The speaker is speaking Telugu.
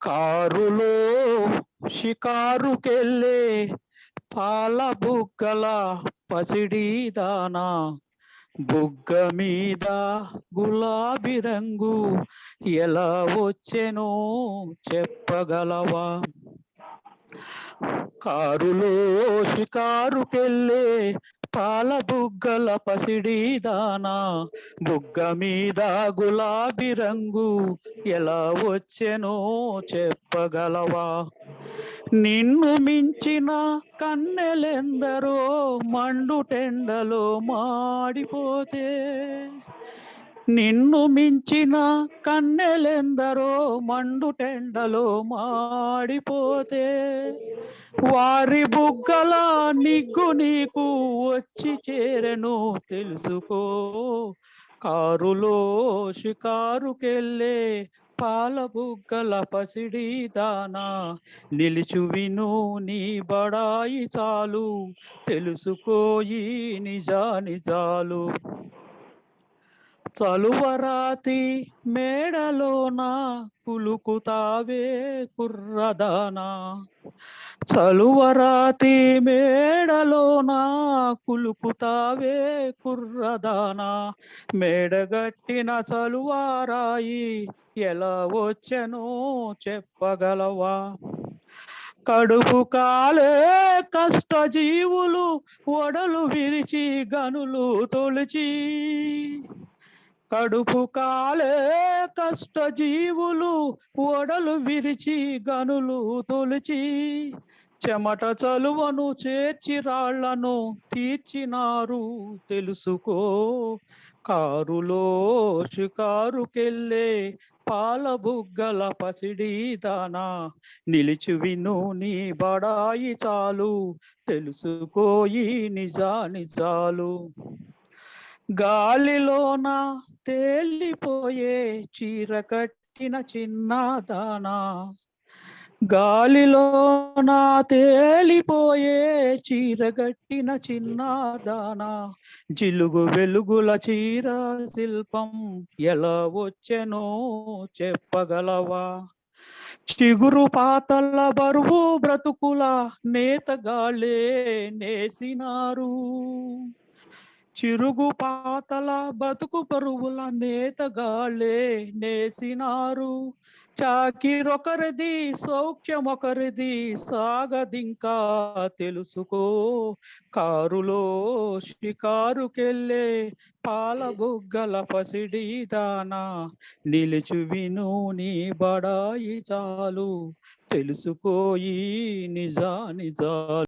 కారులో షికారుకెళ్ళే పాల బుగ్గల పసిడి దానా బుగ్గ మీద గులాబీ రంగు ఎలా వచ్చెనో చెప్పగలవా? కారులో షికారుకెళ్ళే పాల బుగ్గల పసిడి దానా బుగ్గ మీద గులాబీ రంగు ఎలా వచ్చెనో చెప్పగలవా? నిన్ను మించిన కన్నెలెందరో మండుటెండలో మాడిపోతే, నిన్ను మించిన కన్నెలెందరో మండుటెండలో మాడిపోతే, వారి బుగ్గల నిగ్గు నీకు వచ్చి చేరెను తెలుసుకో. కారులో షికారుకెళ్ళే పాల బుగ్గల పసిడి దానా నిలిచు విను నీ బడాయి చాలు తెలుసుకోయి నిజానిజాలు. చలువరాతి మేడలోన కులుకుతావే కుర్రదానా, చలువరాతి మేడలోన కులుకుతావే కుర్రదానా, మేడగట్టిన చలువారాయి ఎలా వచ్చెనో చెప్పగలవా? కడుపు కాలే కష్టజీవులు ఒడలు విరిచి గనులు తొలిచి, కడుపు కాలే కష్టజీవులు ఒడలు విరిచి గనులు తొలిచి, చెమట చలువను చేర్చి రాళ్లను తీర్చినారు తెలుసుకో. కారులో షికారుకెళ్ళే పాల బుగ్గల పసిడి దానా నిలిచి విను నీ బడాయి చాలు తెలుసుకోయి నిజానిజాలు. గాలిలోన తేలిపోయే చీర కట్టిన చిన్నదానా, గాలిలోన తేలిపోయే చీరగట్టిన చిన్నదానా, జిలుగు వెలుగుల చీర శిల్పం ఎలా వచ్చెనో చెప్పగలవా? చిగురు పాతల బరువు బ్రతుకుల నేతగాళ్ళే నేసినారు, చిరుగు పాతల బతుకు పరువుల నేతగాళ్ళే నేసినారు. చాకిరొకరిది సౌఖ్యమొకరిది సాగదింకా తెలుసుకో. కారులో షికారుకెళ్ళే పాల బుగ్గల పసిడి దానా నిలిచి విను నీ బడాయి చాలు తెలుసుకోయి నిజానిజాలు.